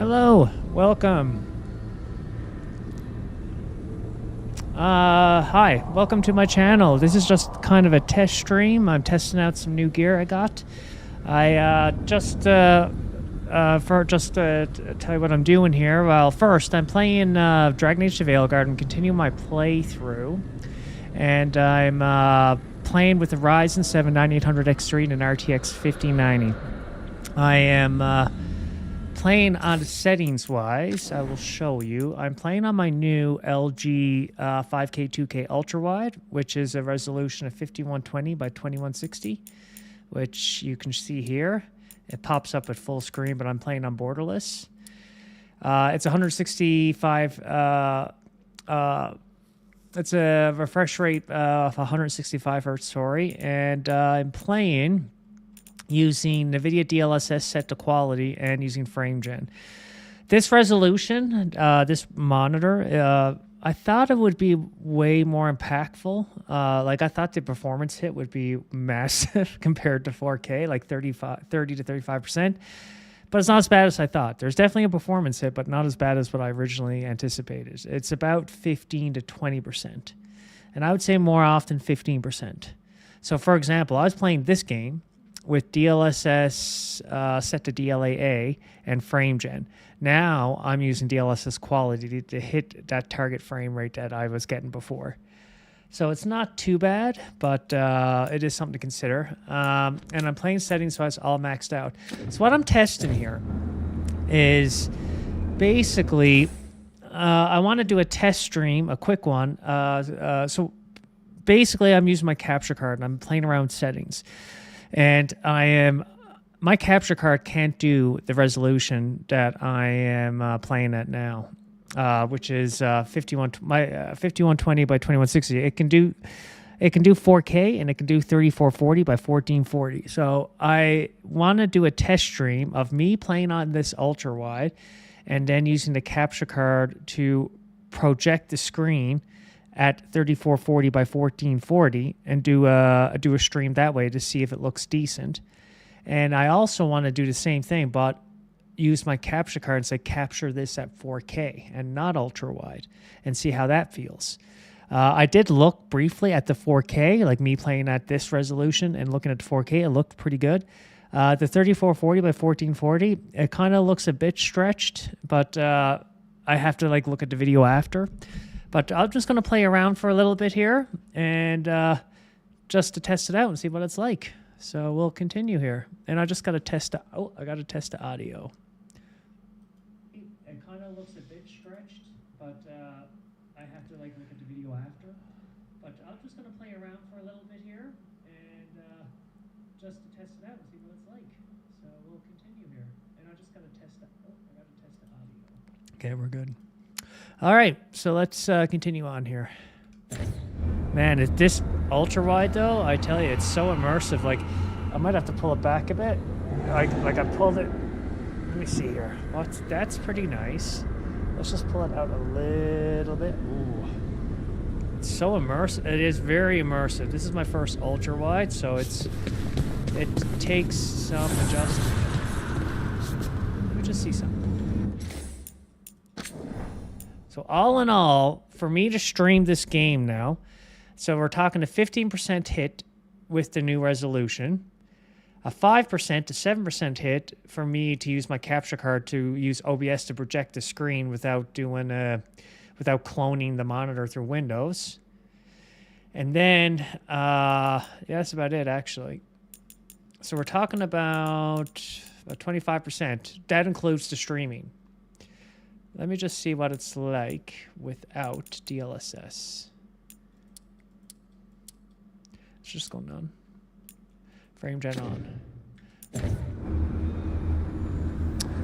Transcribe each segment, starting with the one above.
Hello, welcome. Hi, welcome to my channel. This is just kind of a test stream. I'm testing out some new gear I got. I just tell you what I'm doing here. Well, first I'm playing Dragon Age the Veilguard and continue my playthrough. And I'm playing with the Ryzen 7 9800X3D and RTX 5090. I am playing on settings-wise. I will show you. I'm playing on my new LG 5K 2K Ultrawide, which is a resolution of 5120 by 2160, which you can see here. It pops up at full screen, but I'm playing on borderless. It's 165. It's a refresh rate of 165 hertz, sorry, and I'm playing using NVIDIA DLSS set to quality and using FrameGen. This resolution, this monitor, I thought it would be way more impactful. Like I thought the performance hit would be massive compared to 4K, like 30 to 35%. But it's not as bad as I thought. There's definitely a performance hit, but not as bad as what I originally anticipated. It's about 15 to 20%. And I would say more often 15%. So for example, I was playing this game with DLSS set to DLAA and FrameGen. Now I'm using DLSS quality to hit that target frame rate that I was getting before. So it's not too bad, but it is something to consider. And I'm playing settings so it's all maxed out. So what I'm testing here is basically I want to do a test stream, a quick one. So basically I'm using my capture card and I'm playing around with settings. And my capture card can't do the resolution that I am playing at now, which is 5120 by 2160. It can do 4K and it can do 3440 by 1440. So I want to do a test stream of me playing on this ultra wide, and then using the capture card to project the screen at 3440 by 1440 and do a stream that way to see if it looks decent. And I also want to do the same thing, but use my capture card and say capture this at 4K and not ultra wide, and see how that feels. I did look briefly at the 4K, like me playing at this resolution and looking at the 4K. It looked pretty good. The 3440 by 1440, it kind of looks a bit stretched, but I have to like look at the video after. But I'm just going to play around for a little bit here and just to test it out and see what it's like. So we'll continue here. And I just got to test I got to test the audio. It kind of looks a bit stretched, but I have to like look at the video after. But I'm just going to play around for a little bit here and just to test it out and see what it's like. So we'll continue here. And I just got to test I got to test the audio. Okay, we're good. All right, so let's continue on here. Man, is this ultra wide though? I tell you, it's so immersive. Like, I might have to pull it back a bit. Like I pulled it. Let me see here. That's pretty nice. Let's just pull it out a little bit. Ooh, it's so immersive. It is very immersive. This is my first ultra wide, so it takes some adjustment. Let me just see something. So all in all, for me to stream this game now, so we're talking a 15% hit with the new resolution, a 5% to 7% hit for me to use my capture card to use OBS to project the screen without cloning the monitor through Windows. And then, yeah, that's about it actually. So we're talking about 25%. That includes the streaming. Let me just see what it's like without DLSS. Let's just go none. FrameGen on.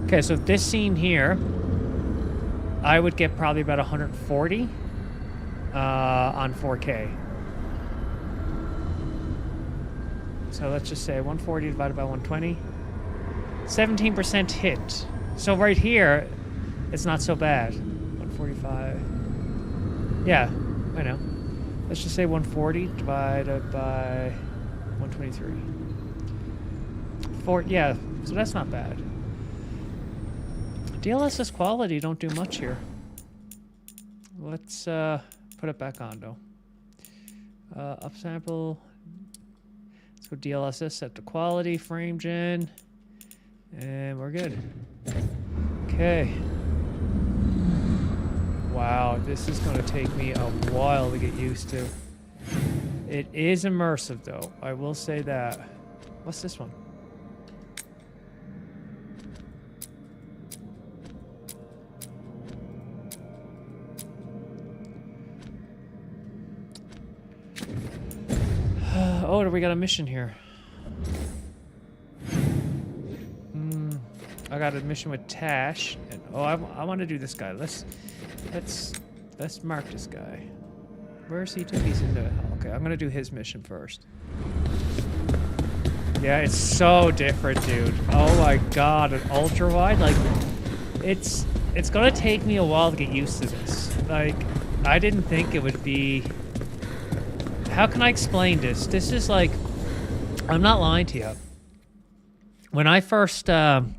Okay, so this scene here, I would get probably about 140 on 4K. So let's just say 140 divided by 120. 17% hit. So right here, it's not so bad. 145. Yeah, I know. Let's just say 140 divided by 123. Yeah, so that's not bad. DLSS quality don't do much here. Let's put it back on though. Upsample. Let's go DLSS, set to quality, frame gen, and we're good. Okay. Wow, this is going to take me a while to get used to. It is immersive though, I will say that. What's this one? Oh, we got a mission here. I got a mission with Tash. And, oh, I want to do this guy. Let's mark this guy. Where is he? He's in the... Okay, I'm gonna do his mission first. Yeah, it's so different, dude. Oh my god, an ultra-wide? Like, it's gonna take me a while to get used to this. Like, I didn't think it would be... How can I explain this? This is like... I'm not lying to you. When I first... like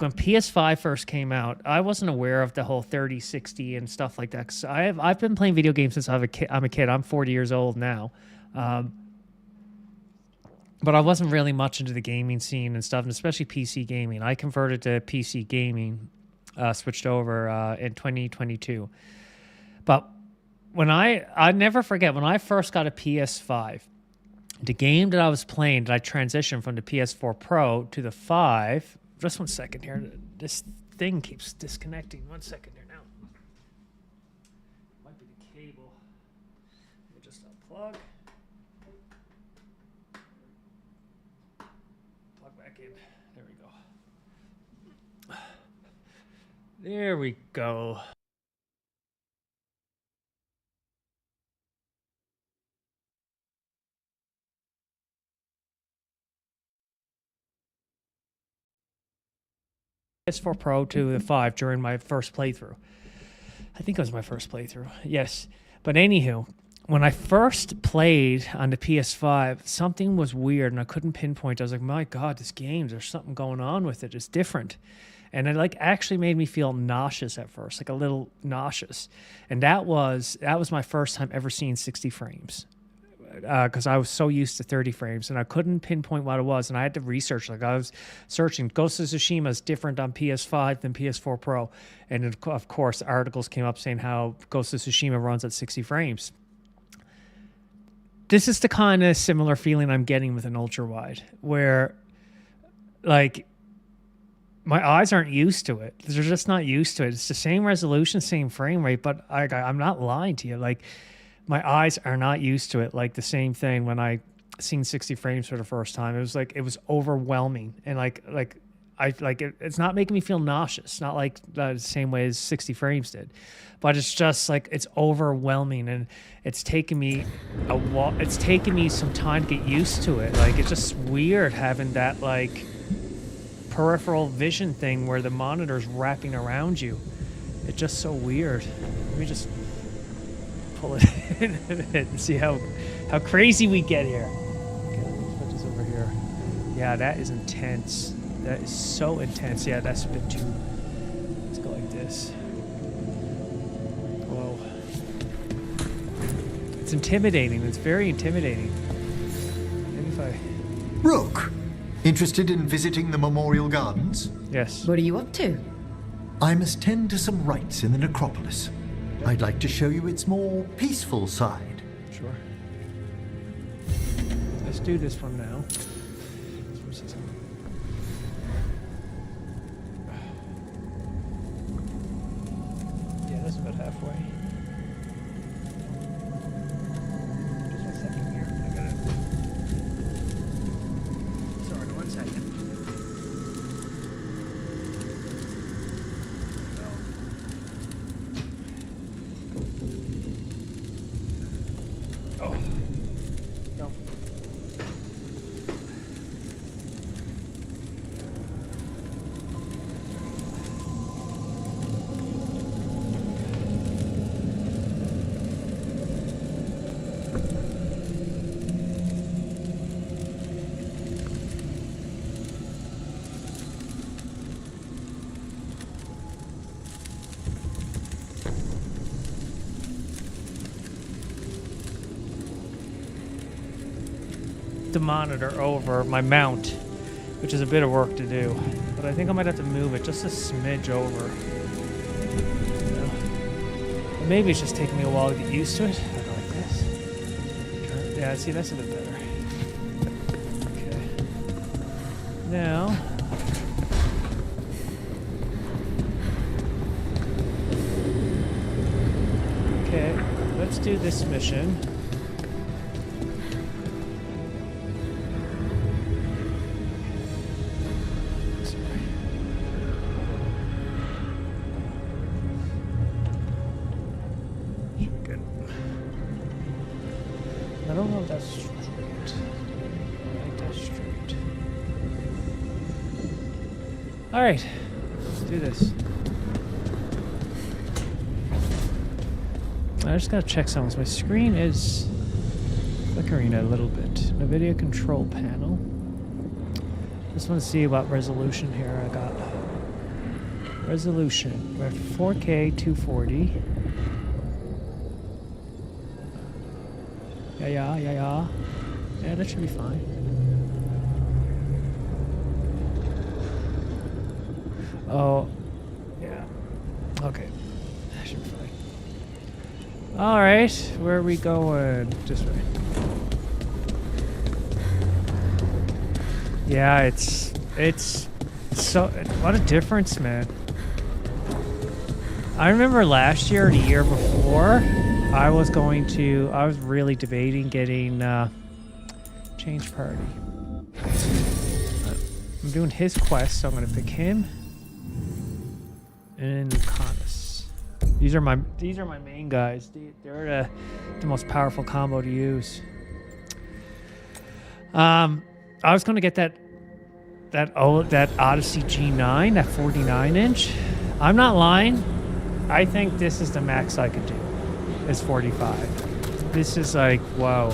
when PS5 first came out, I wasn't aware of the whole 3060 and stuff like that. Cause I've been playing video games since I'm a kid. I'm 40 years old now. But I wasn't really much into the gaming scene and stuff, and especially PC gaming. I converted to PC gaming, switched over in 2022. But when I never forget, when I first got a PS5, the game that I was playing, that I transitioned from the PS4 Pro to the 5... Just 1 second here. This thing keeps disconnecting. 1 second here now. Might be the cable. Let me just unplug. Plug back in. There we go. There we go. PS4 Pro to the 5 during my first playthrough. I think it was my first playthrough. Yes. But anywho, when I first played on the PS5, something was weird and I couldn't pinpoint. I was like, my God, this game, there's something going on with it. It's different. And it like actually made me feel nauseous at first, like a little nauseous. And that was my first time ever seeing 60 frames. Because I was so used to 30 frames and I couldn't pinpoint what it was, and I had to research. Like I was searching, Ghost of Tsushima is different on PS5 than PS4 Pro, and of course articles came up saying how Ghost of Tsushima runs at 60 frames. This is the kind of similar feeling I'm getting with an ultra wide, where like my eyes aren't used to it. They're just not used to it. It's the same resolution, same frame rate, but I'm not lying to you. Like, my eyes are not used to it. Like the same thing when I seen 60 frames for the first time. It was like, it was overwhelming. And it's not making me feel nauseous. Not like the same way as 60 frames did, but it's just like, it's overwhelming. And it's taken me it's taken me some time to get used to it. Like, it's just weird having that like peripheral vision thing where the monitor's wrapping around you. It's just so weird. Let me just pull it in and see how crazy we get here. Okay, let me put this over here. Yeah, that is intense. That is so intense. Yeah, that's a bit too... Let's go like this. Whoa. It's intimidating. It's very intimidating. Maybe if I... Rook, interested in visiting the Memorial Gardens? Yes. What are you up to? I must tend to some rites in the necropolis. I'd like to show you its more peaceful side. Sure. Let's do this one now. Yeah, that's about halfway. Just 1 second here. I gotta... Sorry, 1 second. Oh. No. the monitor over my mount, which is a bit of work to do. But I think I might have to move it just a smidge over. Or maybe it's just taking me a while to get used to it. I go like this. Yeah, see, that's a bit better. Okay. Now... Okay, let's do this mission. I don't know if that's straight. I think that's straight. All right, let's do this. I just gotta check something. My screen is flickering a little bit. My video control panel. Just want to see what resolution here I got. Resolution. We're at 4K 240. Yeah. Yeah, that should be fine. Oh, yeah. Okay. That should be fine. All right, where are we going? This way. Yeah, it's so, what a difference, man. I remember last year or the year before, I was really debating getting Change Party. I'm doing his quest, so I'm gonna pick him and Lucanus. These are my main guys. They're the most powerful combo to use. I was gonna get that Odyssey G9, that 49-inch. I'm not lying. I think this is the max I could do. Is 45. This is like, whoa.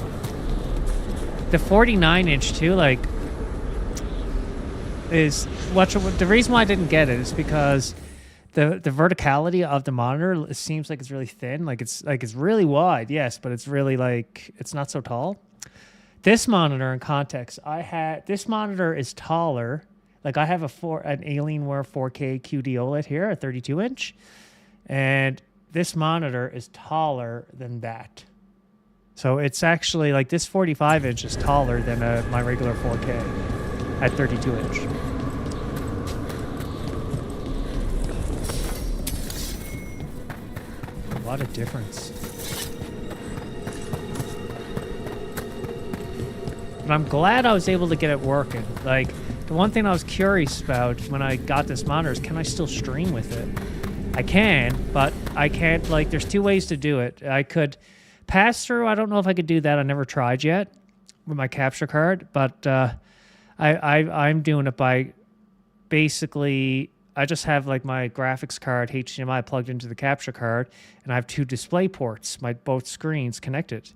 The 49-inch too, like, is the reason why I didn't get it is because the verticality of the monitor, it seems like it's really thin. Like it's really wide, yes, but it's really like, it's not so tall. This monitor, in context, this monitor is taller. Like I have an Alienware 4K QD OLED here, a 32-inch, and this monitor is taller than that. So it's actually like this 45-inch is taller than my regular 4K at 32-inch. What a difference. But I'm glad I was able to get it working. Like, the one thing I was curious about when I got this monitor is, can I still stream with it? I can, but I can't, like, there's two ways to do it. I could pass through. I don't know if I could do that. I never tried yet with my capture card, but I'm doing it by basically, I just have like my graphics card HDMI plugged into the capture card, and I have two display ports, both screens connected.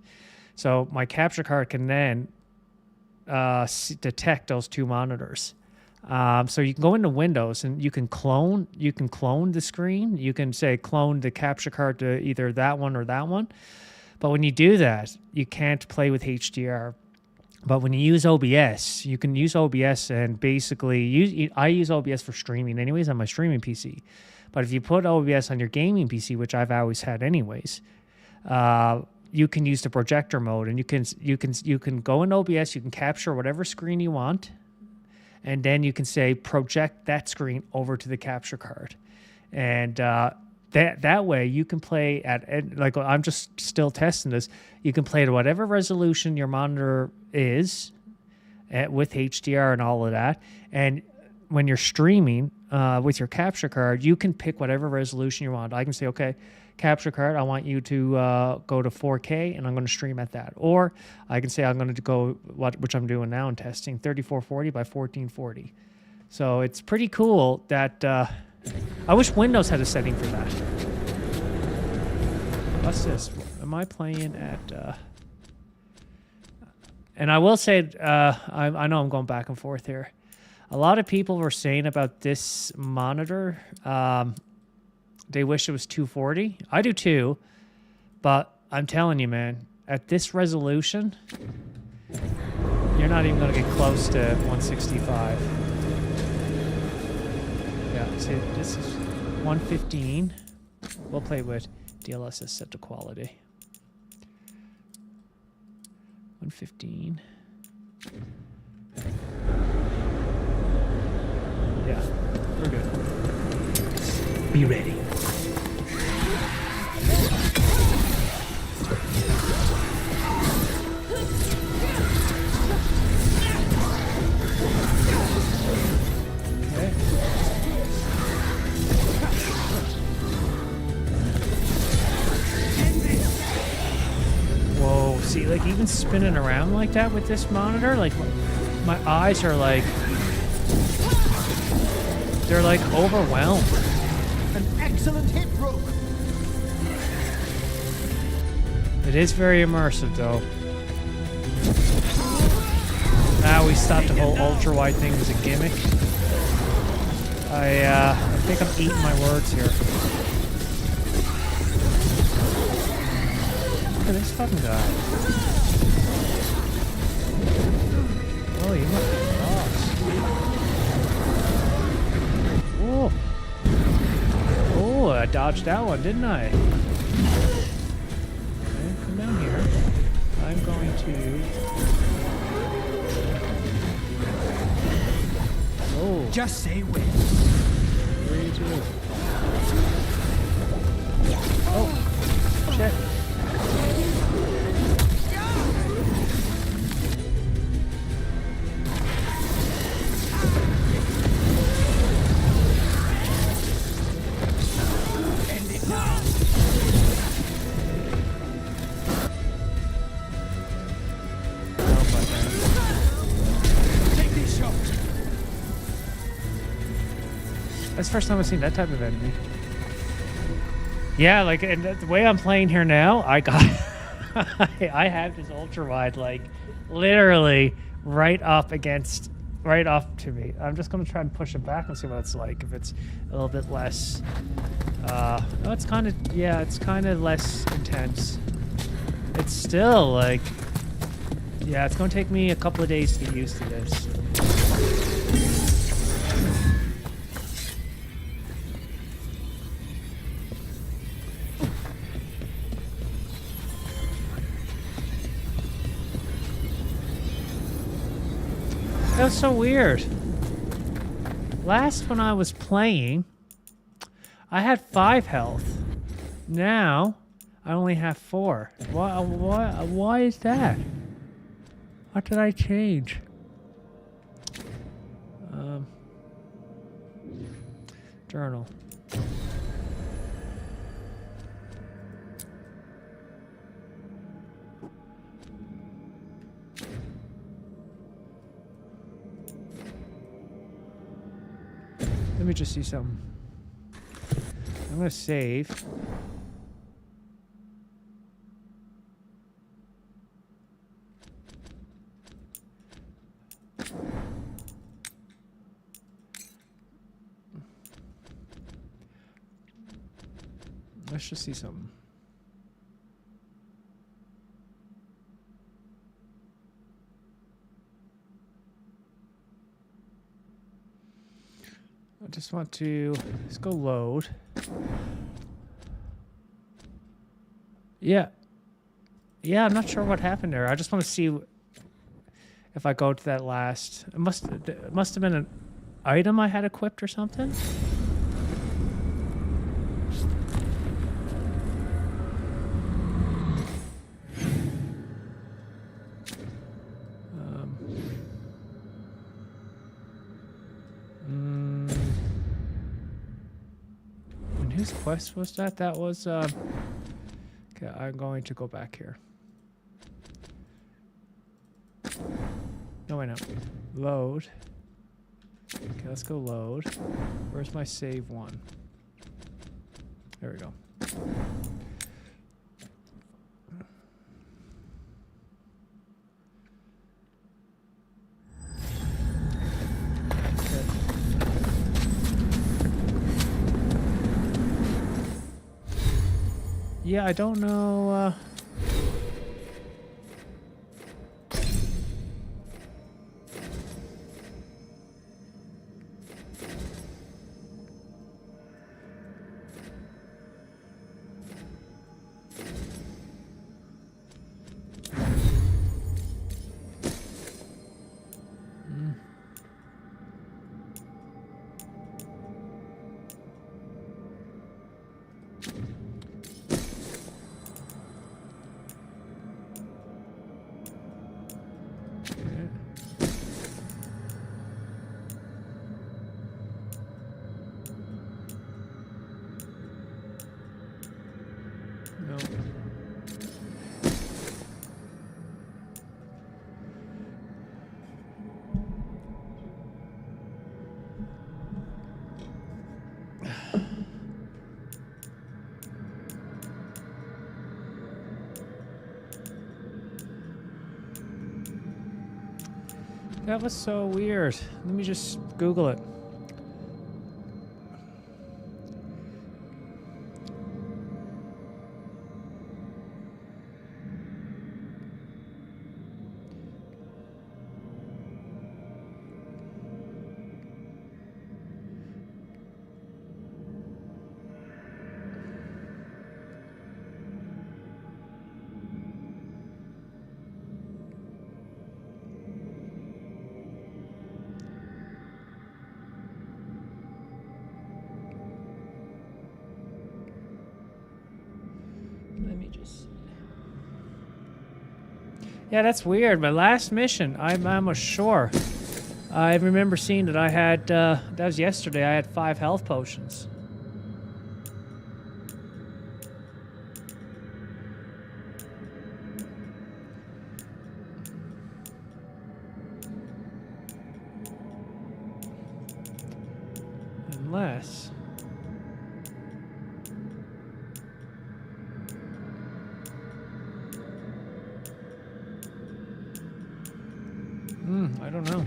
So my capture card can then detect those two monitors. So you can go into Windows and you can clone the screen. You can say clone the capture card to either that one or that one. But when you do that, you can't play with HDR. But when you use OBS, you can use OBS and basically I use OBS for streaming anyways on my streaming PC. But if you put OBS on your gaming PC, which I've always had anyways, you can use the projector mode, and you can go in OBS, you can capture whatever screen you want, and then you can say project that screen over to the capture card, and that way you can play at, like, I'm just still testing this. You can play at whatever resolution your monitor is with HDR and all of that, and when you're streaming with your capture card, you can pick whatever resolution you want. I can say, okay, capture card, I want you to go to 4K, and I'm going to stream at that. Or I can say I'm going to go, which I'm doing now in testing, 3440 by 1440. So it's pretty cool that, I wish Windows had a setting for that. What's this? Am I playing at, and I will say, I know I'm going back and forth here. A lot of people were saying about this monitor, they wish it was 240. I do too, but I'm telling you, man, at this resolution, You're not even going to get close to 165. Yeah, see, this is 115. We'll play with DLSS set to quality. 115. Yeah, we're good. Be ready. Okay. Whoa, see, like even spinning around like that with this monitor, like my eyes are like, they're like overwhelmed. An excellent hit, Rook. It is very immersive though. Now we stopped the whole ultra-wide thing as a gimmick. I think I'm eating my words here. Look at this fucking guy. Oh, you must be lost. Oh. Oh, I dodged that one, didn't I? Okay, come down here. I'm going to... Oh. Just say when. 3, 2. Oh, shit. That's the first time I've seen that type of enemy. Yeah, like, and the way I'm playing here now, I got... I have this ultra-wide, like, literally right up against... right up to me. I'm just going to try and push it back and see what it's like. If it's a little bit less... no, it's kind of... yeah, it's kind of less intense. It's still, like... yeah, it's going to take me a couple of days to get used to this. That was so weird. Last when I was playing, I had 5 health. Now, I only have 4. Why is that? What did I change? Journal. Let me just see something. I'm gonna save. Let's just see something. I just want to, let's go load. Yeah. Yeah, I'm not sure what happened there. I just want to see if I go to that last. It must have been an item I had equipped or something. Whose quest was that? That was, okay, I'm going to go back here. No, wait, no. Load. Okay, let's go load. Where's my save one? There we go. Yeah, I don't know, That was so weird. Let me just Google it. Let me just... Yeah, that's weird. My last mission, I'm almost sure. I remember seeing that I had, that was yesterday, I had 5 health potions. Unless... I don't know.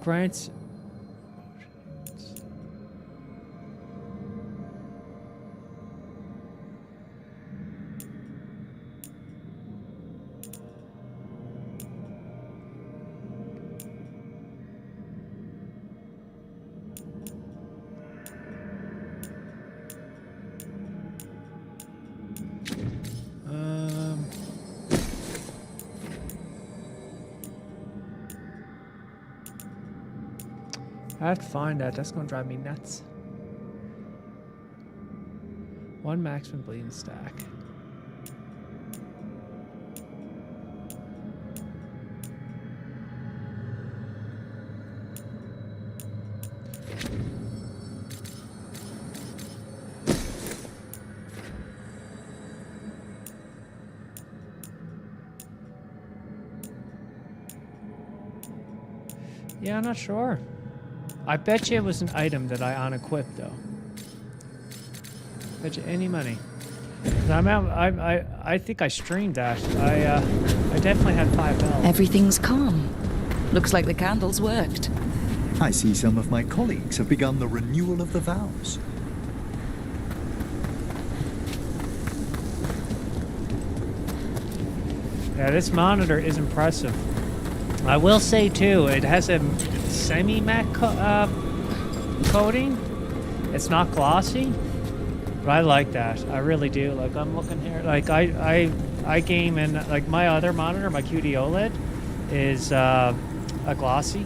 Grants. I have to find that. That's gonna drive me nuts. 1 maximum bleeding stack. Yeah, I'm not sure. I bet you it was an item that I unequipped, though. Bet you any money. I think I streamed that. I definitely had 5 health. Everything's calm. Looks like the candles worked. I see some of my colleagues have begun the renewal of the vows. Yeah, this monitor is impressive. I will say, too, it has a semi-matte coating. It's not glossy, but I like that. I really do. Like, I'm looking here. Like, I game in, like, my other monitor, my QD OLED, is a glossy.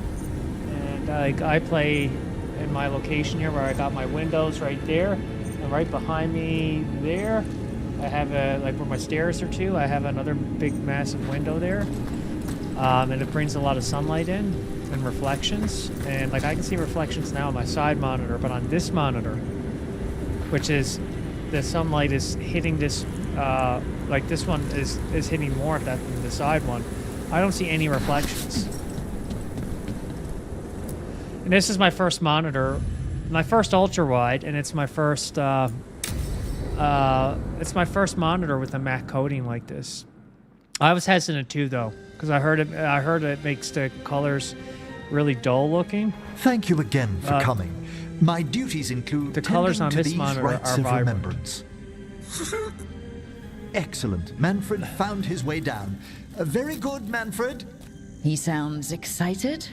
And, like, I play in my location here where I got my windows right there. And right behind me there, I have a, like, where my stairs are too, I have another big, massive window there. And it brings a lot of sunlight in and reflections. And like I can see reflections now on my side monitor, but on this monitor, which is the sunlight is hitting this, like this one is hitting more of that than the side one. I don't see any reflections. And this is my first monitor, my first ultra-wide, and it's my first monitor with a matte coating like this. I was hesitant too, though, because I heard it makes the colors really dull looking. Thank you again for coming. My duties include the colors on this monitor rites are of vibrant. remembrance. Excellent. Manfred found his way down. Very good, Manfred. He sounds excited.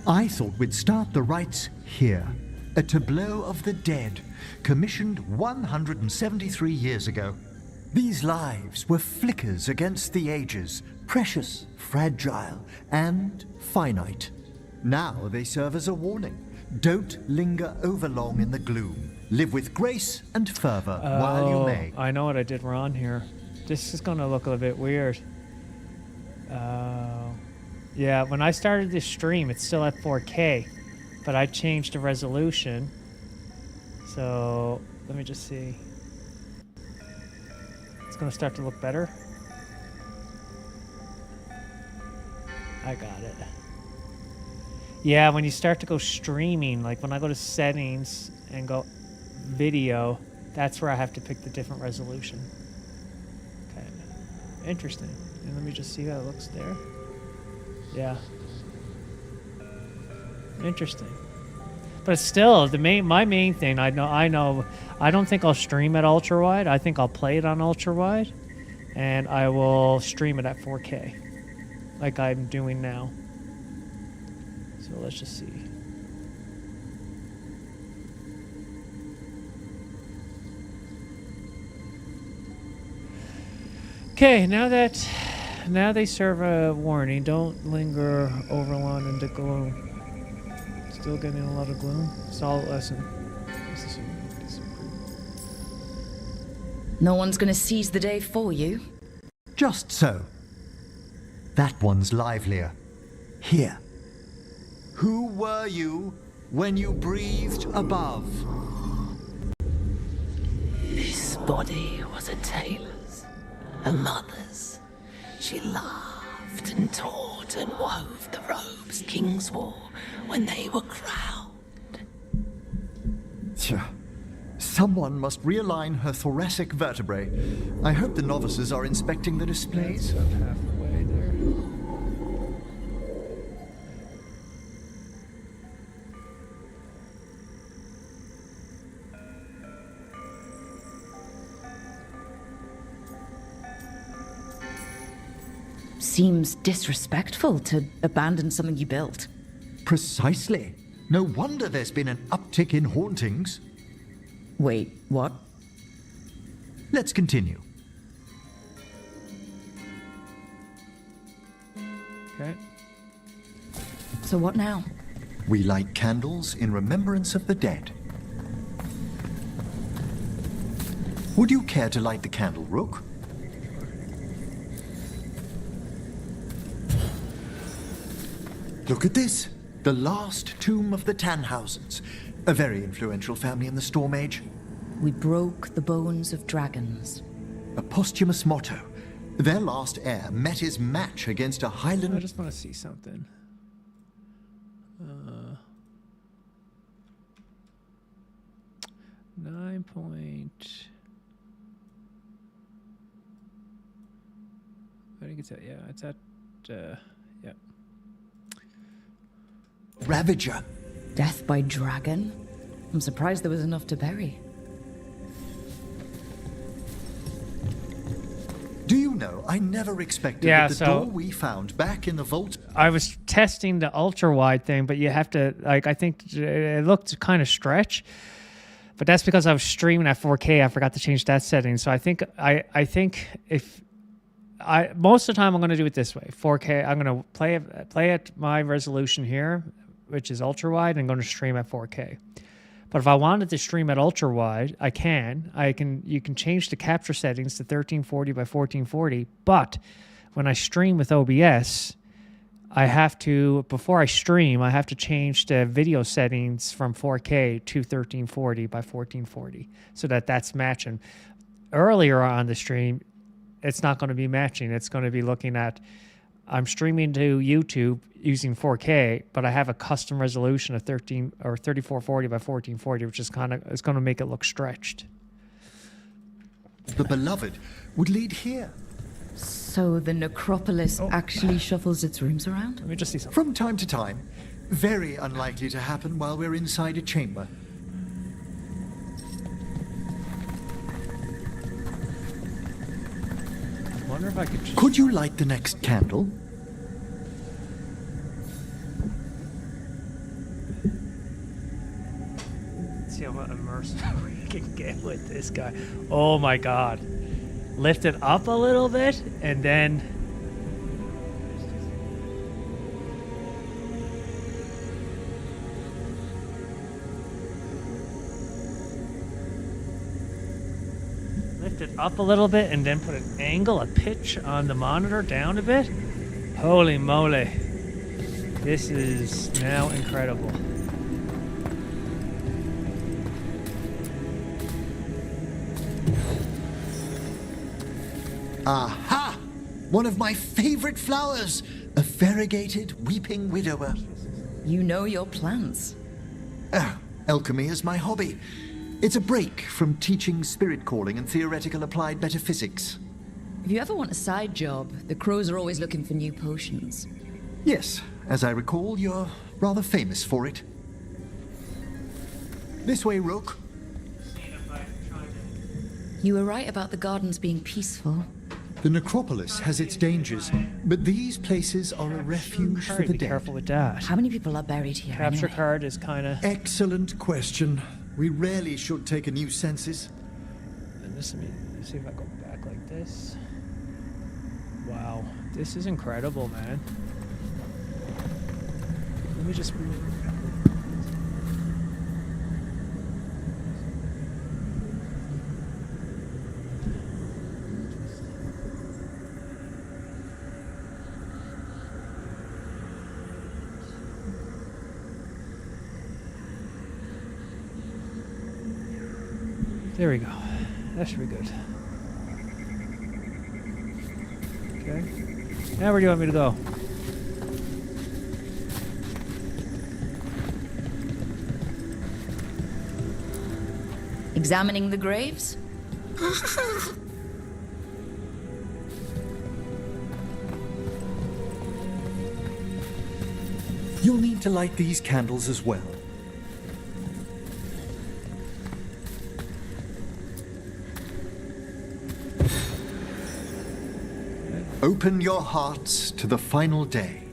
I thought we'd start the rites here. A tableau of the dead, commissioned 173 years ago. These lives were flickers against the ages, precious, fragile, and finite. Now they serve as a warning. Don't linger overlong in the gloom. Live with grace and fervor while you may. I know what I did wrong here. This is gonna look a bit weird. Yeah, when I started this stream, it's still at 4K. But I changed the resolution. So, let me just see. It's gonna start to look better. I got it. Yeah, when you start to go streaming, like when I go to settings and go video, that's where I have to pick the different resolution. Okay, interesting. And let me just see how it looks there. Yeah, interesting. But still, my main thing, I don't think I'll stream at ultrawide. I think I'll play it on ultrawide, and I will stream it at 4K, like I'm doing now. So let's just see. Okay, now they serve a warning. Don't linger over long into gloom. Still getting a lot of gloom. Solid lesson. No one's gonna seize the day for you. Just so. That one's livelier. Here. Who were you when you breathed above? This body was a tailor's, a mother's. She laughed and taught and wove the robes kings wore when they were crowned. Someone must realign her thoracic vertebrae. I hope the novices are inspecting the displays. Halfway there. Seems disrespectful to abandon something you built. Precisely. No wonder there's been an uptick in hauntings. Wait, what? Let's continue. Okay. So what now? We light candles in remembrance of the dead. Would you care to light the candle, Rook? Look at this. The last tomb of the Tannhausens. A very influential family in the Storm Age. We broke the bones of dragons. A posthumous motto. Their last heir met his match against a I Highland... just want to see something. 9 point... I think it's at, yeah, it's at, yeah. Ravager. Death by dragon? I'm surprised there was enough to bury. Do you know, I never expected Yeah, that the door we found back in the vault... I was testing the ultra wide thing, but you have to, like, I think it looked kind of stretch, but that's because I was streaming at 4K. I forgot to change that setting. So I think if most of the time I'm going to do it this way, 4K. I'm going to play at my resolution here, which is ultra wide, and I'm going to stream at 4K. But if I wanted to stream at ultra wide, I can. You can change the capture settings to 1340 by 1440. But when I stream with OBS, I have to, before I stream, I have to change the video settings from 4K to 1340 by 1440 so that that's matching. Earlier on the stream, it's not going to be matching. It's going to be looking at, I'm streaming to YouTube using 4K, but I have a custom resolution of 3440 by 1440, which is it's going to make it look stretched. The beloved would lead here. So the necropolis actually shuffles its rooms around? Let me just see something. From time to time. Very unlikely to happen while we're inside a chamber. I wonder if I could just... Could you light the next candle? See how immersive we can get with this guy. Oh my god. Lift it up a little bit and then lift it up a little bit and then put an angle, a pitch on the monitor down a bit. Holy moly. This is now incredible. Aha! One of my favorite flowers! A variegated weeping widower. You know your plants. Oh, Alchemy is my hobby. It's a break from teaching spirit calling and theoretical applied metaphysics. If you ever want a side job, the crows are always looking for new potions. Yes, as I recall, you're rather famous for it. This way, Rook. You were right about the gardens being peaceful. The necropolis has its dangers, but these places are a refuge for the Be dead. careful with that. How many people are buried here Capture anyway? card is kind of. Excellent question. We rarely should take a new census. And this, let me see if I go back like this. Wow, this is incredible, man. Let me just. There we go. That should be good. Okay. Now where do you want me to go? Examining the graves? You'll need to light these candles as well. Open your hearts to the final day,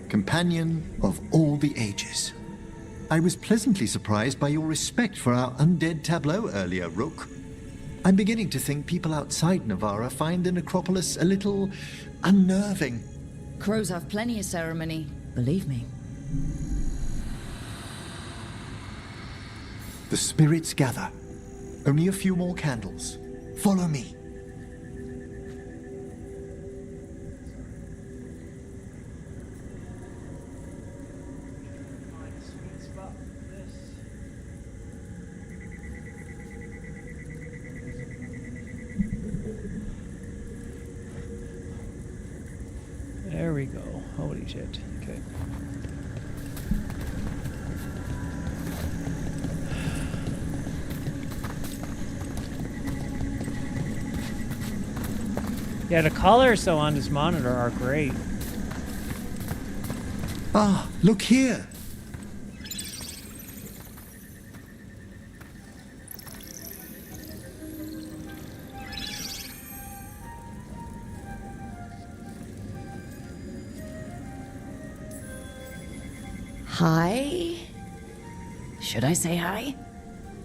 companion of all the ages. I was pleasantly surprised by your respect for our undead tableau earlier, Rook. I'm beginning to think people outside Navarra find the necropolis a little unnerving. Crows have plenty of ceremony, believe me. The spirits gather. Only a few more candles. Follow me. There we go. Holy shit. Okay. Yeah, the colors though on this monitor are great. Ah, look here. Hi? Should I say hi?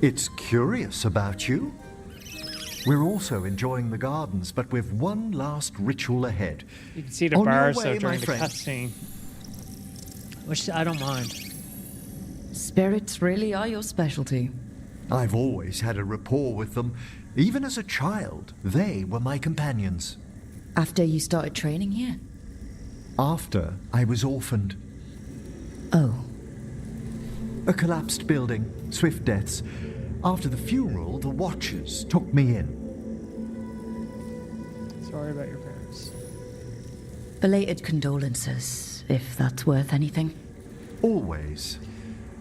It's curious about you. We're also enjoying the gardens, but with one last ritual ahead. You can see the On your bars way, though my during the friend. cutscene, which I don't mind. Spirits really are your specialty. I've always had a rapport with them. Even as a child, they were my companions. After you started training here? After I was orphaned. Oh. A collapsed building, swift deaths. After the funeral, the Watchers took me in. Sorry about your parents. Belated condolences, if that's worth anything. Always.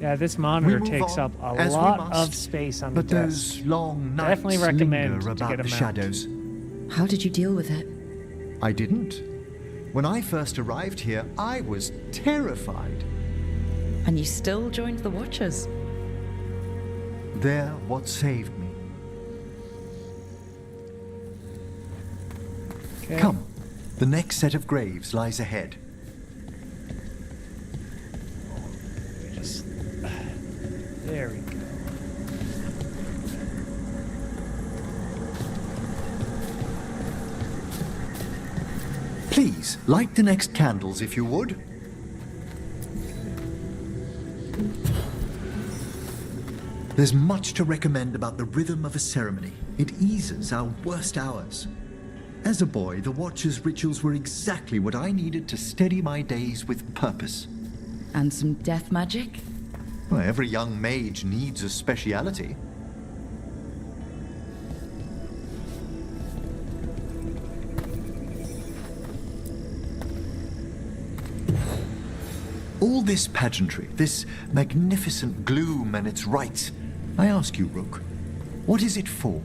Yeah, this monitor We move takes on, up a as we lot must. of space on the But desk. those long nights Definitely recommend linger to about get a the mount. shadows. How did you deal with it? I didn't. When I first arrived here, I was terrified. And you still joined the Watchers? They're what saved me. Okay. Come, the next set of graves lies ahead. Just there we go. Please, light the next candles if you would. There's much to recommend about the rhythm of a ceremony. It eases our worst hours. As a boy, the Watcher's rituals were exactly what I needed to steady my days with purpose. And some death magic? Well, every young mage needs a speciality. All this pageantry, this magnificent gloom and its rites. I ask you, Rook, what is it for?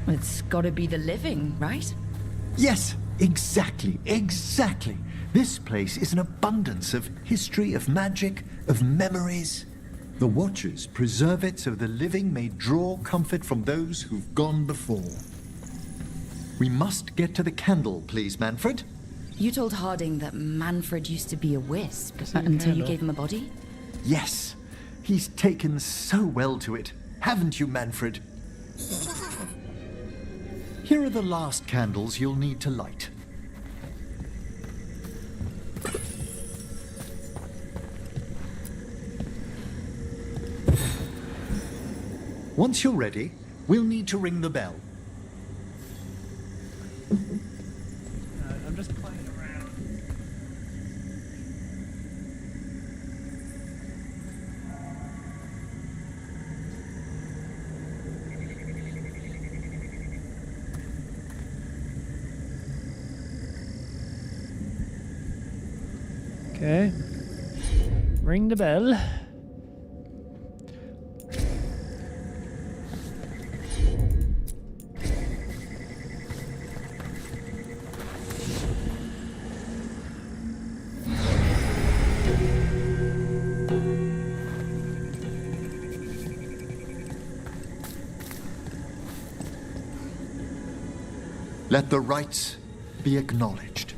It's gotta be the living, right? Yes, exactly. This place is an abundance of history, of magic, of memories. The Watchers preserve it so the living may draw comfort from those who've gone before. We must get to the candle, please, Manfred. You told Harding that Manfred used to be a wisp until you candle. gave him a body? Yes, he's taken so well to it. Haven't you, Manfred? Here are the last candles you'll need to light. Once you're ready, we'll need to ring the bell. I'm just playing around. Okay. Ring the bell. Let the rites be acknowledged.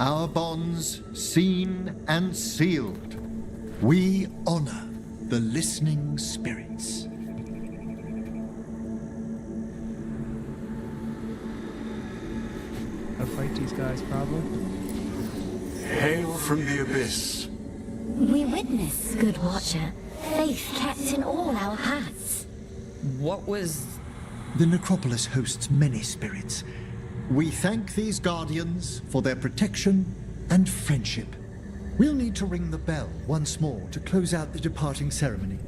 Our bonds seen and sealed. We honor the listening spirits. I'll fight these guys probably. Hail from the abyss. We witness, good watcher, faith kept in all our hearts. What was... The necropolis hosts many spirits. We thank these guardians for their protection and friendship. We'll need to ring the bell once more to close out the departing ceremony.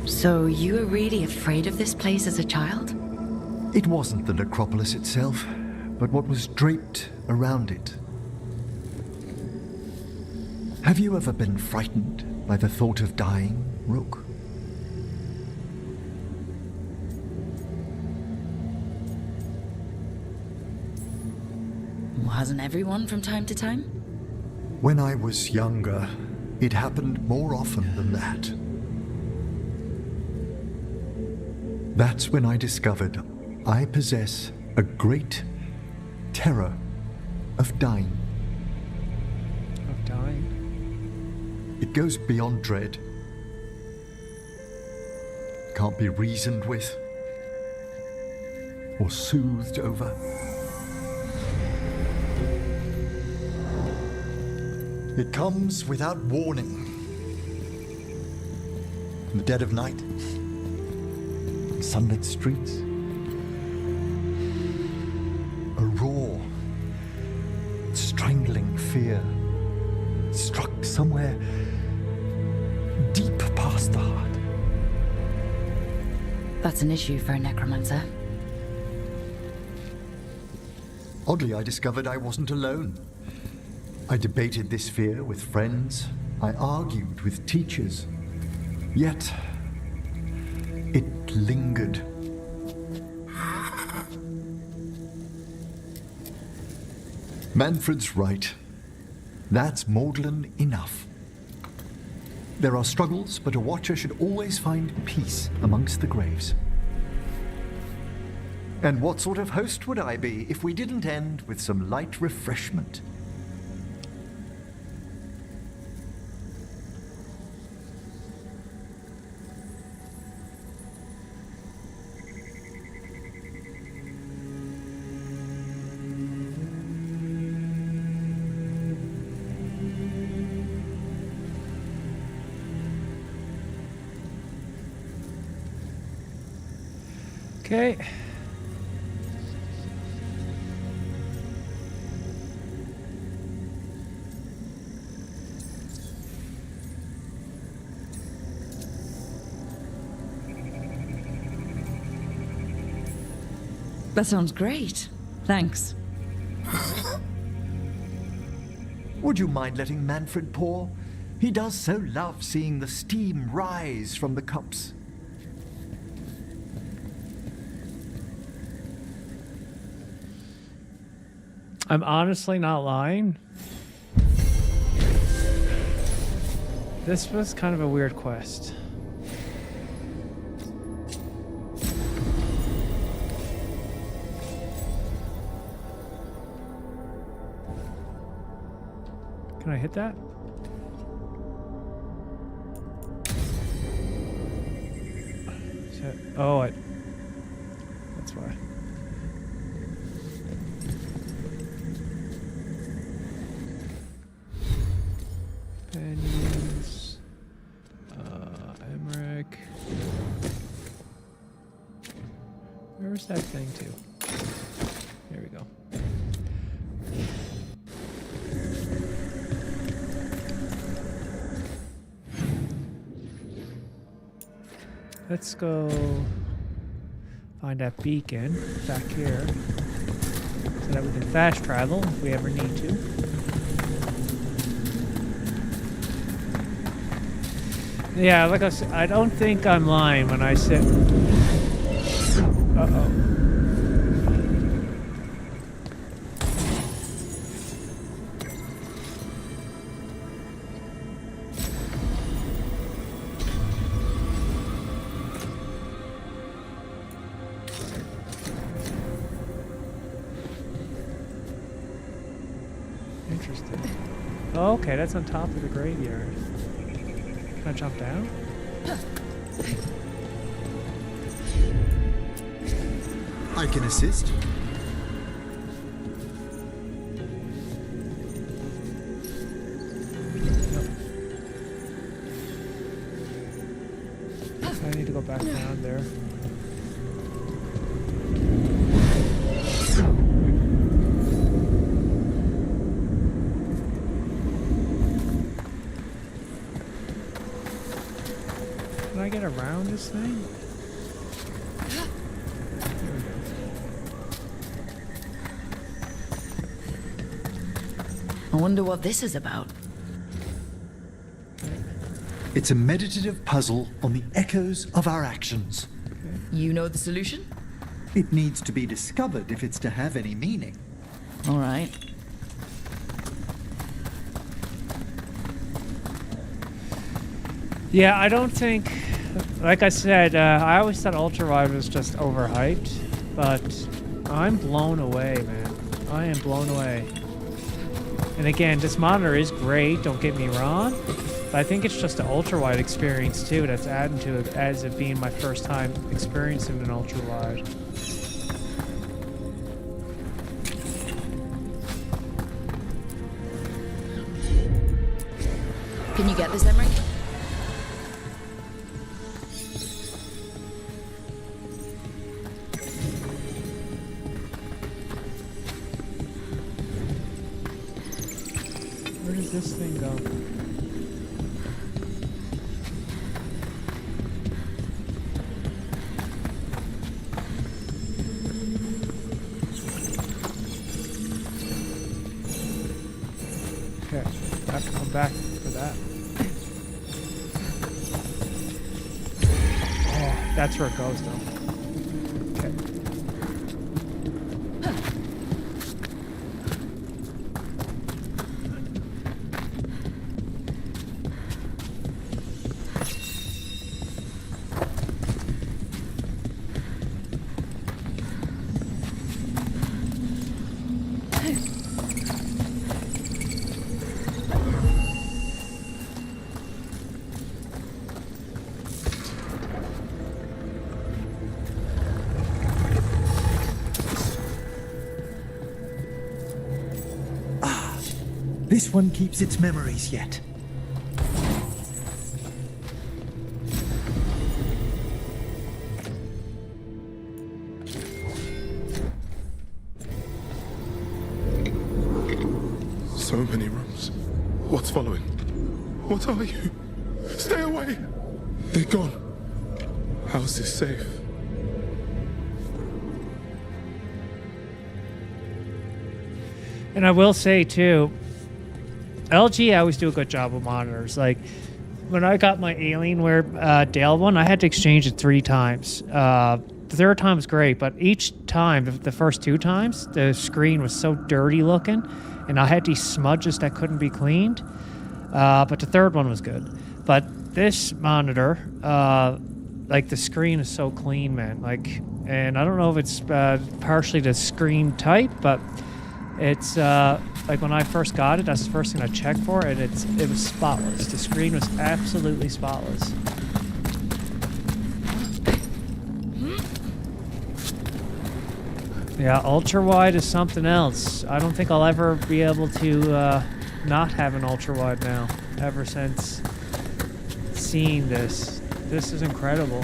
So you were really afraid of this place as a child? It wasn't the necropolis itself, but what was draped around it. Have you ever been frightened by the thought of dying, Rook? Hasn't everyone from time to time? When I was younger, it happened more often than that. That's when I discovered I possess a great terror of dying. Of dying? It goes beyond dread. Can't be reasoned with or soothed over. It comes without warning. In the dead of night, sunlit streets, a raw, strangling fear struck somewhere deep past the heart. That's an issue for a necromancer. Oddly, I discovered I wasn't alone. I debated this fear with friends. I argued with teachers. Yet, it lingered. Manfred's right. That's maudlin enough. There are struggles, but a watcher should always find peace amongst the graves. And what sort of host would I be if we didn't end with some light refreshment? Okay. That sounds great. Thanks. Would you mind letting Manfred pour? He does so love seeing the steam rise from the cups. I'm honestly not lying. This was kind of a weird quest. Can I hit that? Oh, that's why. Companions. Emmerich. Where's that thing to? Here we go. Let's go find that beacon back here so that we can fast travel if we ever need to. Yeah, like I said, I don't think I'm lying when I said... Uh-oh. Interesting. Oh, okay, that's on top of the graveyard. Can I jump down? I can assist. I need to go back down there. Can I get around this thing? There we go. I wonder what this is about. It's a meditative puzzle on the echoes of our actions. You know the solution? It needs to be discovered if it's to have any meaning. All right. Yeah, I don't think... Like I said, I always thought Ultrawide was just overhyped, but I'm blown away, man. I am blown away. And again, this monitor is great, don't get me wrong, but I think it's just an Ultrawide experience too that's adding to it as it being my first time experiencing an Ultrawide. Can you get this, Emmerich? Where does this thing go? Okay, I have to come back for that. Oh, that's where it goes though. Okay. This one keeps its memories yet. So many rooms. What's following? What are you? Stay away! They're gone. How's this safe? And I will say too, LG always do a good job with monitors. Like when I got my Alienware Dell one, I had to exchange it 3 times. The third time was great, but each time, the first 2 times, the screen was so dirty looking, and I had these smudges that couldn't be cleaned. But the third one was good. But this monitor, like the screen is so clean, man. Like, and I don't know if it's partially the screen type, but it's like when I first got it, that's the first thing I checked for, and it was spotless. The screen was absolutely spotless. Yeah, ultra-wide is something else. I don't think I'll ever be able to not have an ultra-wide now, ever since seeing this. This is incredible.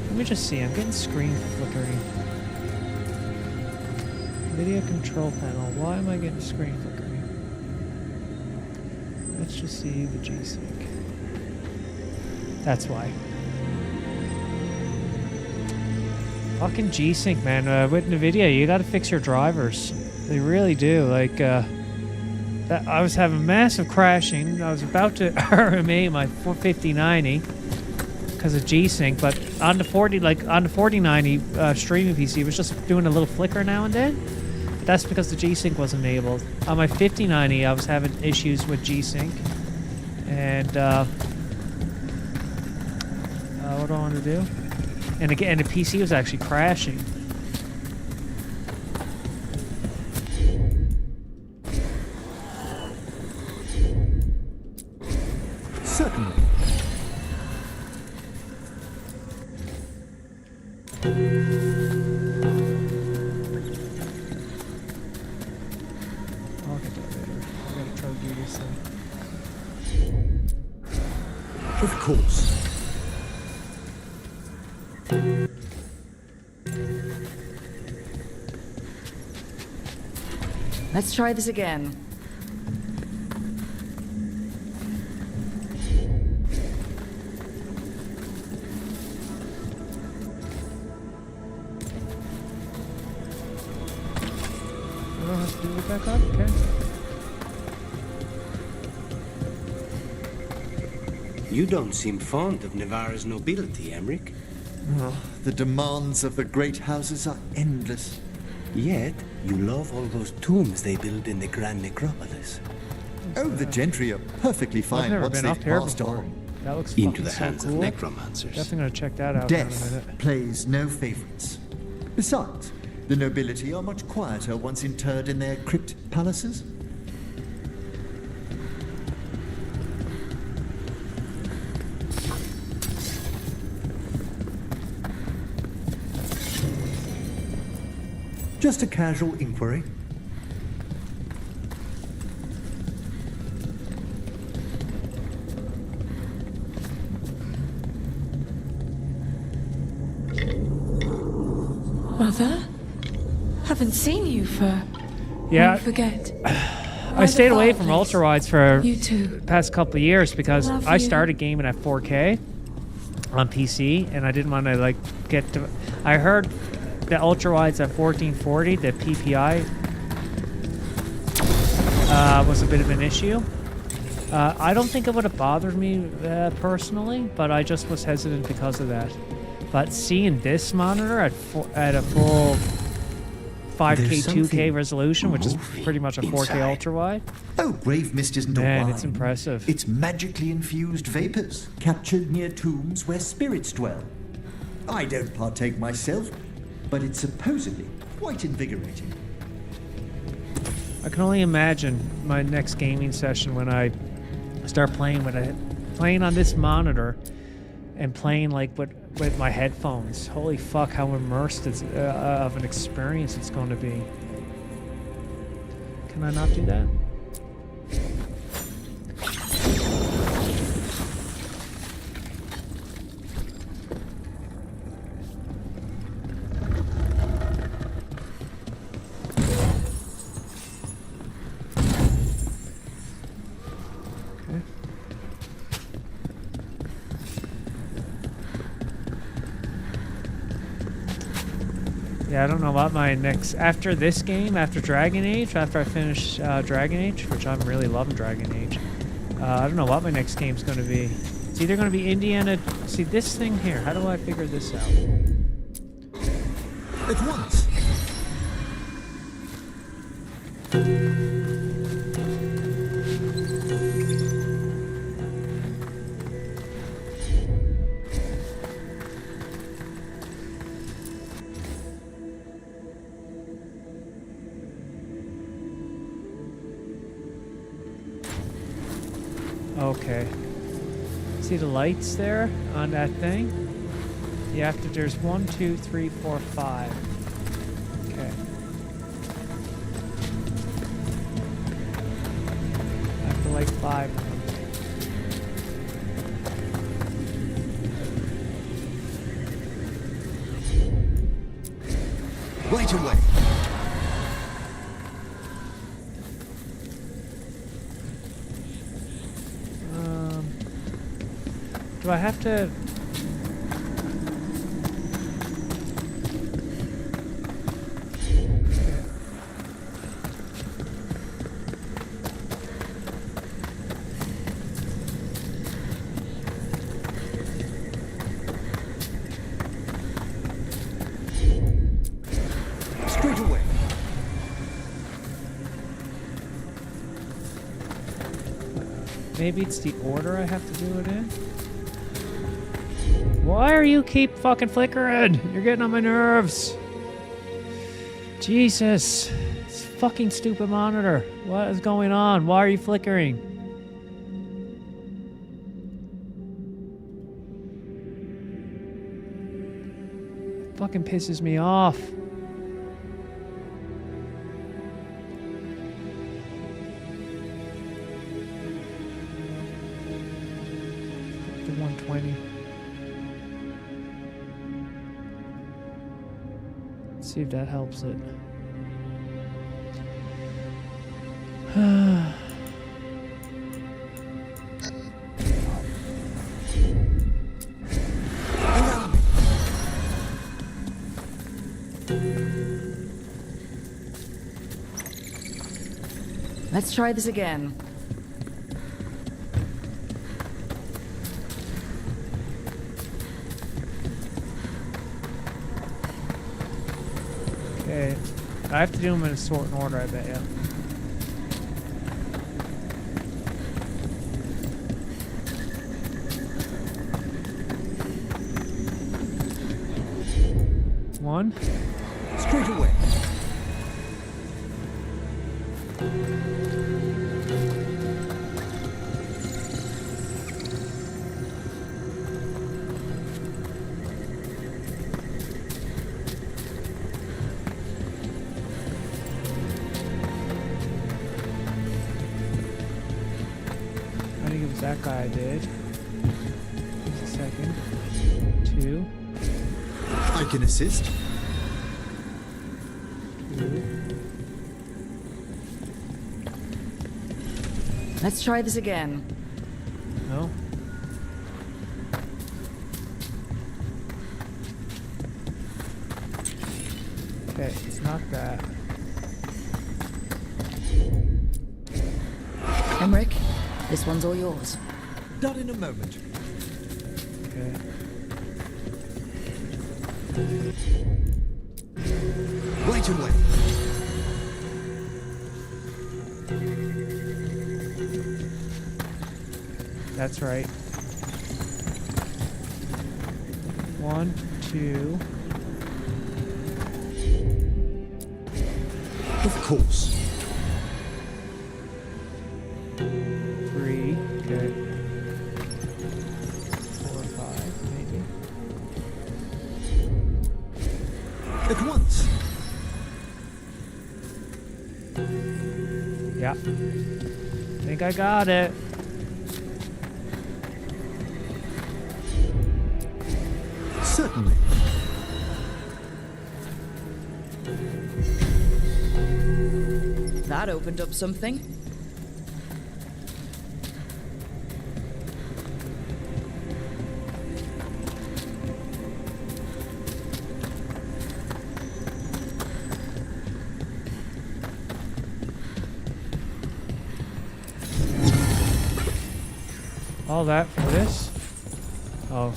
Let me just see, I'm getting screen flickering. Video control panel, why am I getting screen flickering? Let's just see the G-Sync. That's why. Fucking G-Sync, man. With NVIDIA, you gotta fix your drivers. They really do. Like, I was having massive crashing. I was about to RMA my 5090 because of G-Sync, but on the 4090 streaming PC, it was just doing a little flicker now and then. That's because the G-Sync was enabled. On my 5090, I was having issues with G-Sync. And, what do I want to do? And again, the PC was actually crashing. Certainly. Of course. Let's try this again. I don't have to do it back up? Okay. You don't seem fond of Navarra's nobility, Emmerich. Oh, the demands of the great houses are endless. Yet, you love all those tombs they build in the Grand Necropolis. Oh, the gentry are perfectly I've fine never once been up they've here passed before. on. That looks Into the fucking hands so cool. of necromancers. Definitely gonna check that out in a Death minute. plays no favorites. Besides, the nobility are much quieter once interred in their crypt palaces. Just a casual inquiry. Mother? Haven't seen you for... Yeah. I forget. I stayed away from ultrawides for You too. the past couple of years because Love I you. started gaming at 4K on PC, and I didn't want to like get to. I heard the ultrawides at 1440, the PPI was a bit of an issue. I don't think it would have bothered me personally, but I just was hesitant because of that. But seeing this monitor at a full 5K, 2K resolution, which is pretty much a 4K ultrawide. Oh, grave mist isn't a Man, wine. it's impressive. It's magically infused vapors, captured near tombs where spirits dwell. I don't partake myself, but it's supposedly quite invigorating. I can only imagine my next gaming session when I start playing playing on this monitor and playing like with my headphones. Holy fuck, how immersed of an experience it's going to be. Can I not do that? Yeah, I don't know what my next... After this game, after Dragon Age, after I finish Dragon Age, which I'm really loving Dragon Age, I don't know what my next game's going to be. It's either going to be Indiana... See, this thing here, how do I figure this out? At once. Okay. See the lights there on that thing? You have to, there's 1, 2, 3, 4, 5. Okay. I have to light 5 of them. Right away. Do I have to... Straight away. Maybe it's the order I have to do it in? Why are you keep fucking flickering? You're getting on my nerves. Jesus. It's a fucking stupid monitor. What is going on? Why are you flickering? It fucking pisses me off. The 120. See if that helps it. Let's try this again. Okay. I have to do them in a certain order, I bet, yeah. One. Straight away. I think it was that guy I did. Just a second. 2. I can assist. 2. Let's try this again. No. Okay, it's not that. Emmerich, this one's all yours. Done in a moment. Okay. Right away. That's right. 1, 2. Of course. 3. Okay. 4, 5, maybe. At once. Yeah. Think I got it. Certainly. That opened up something. All that for this? Oh.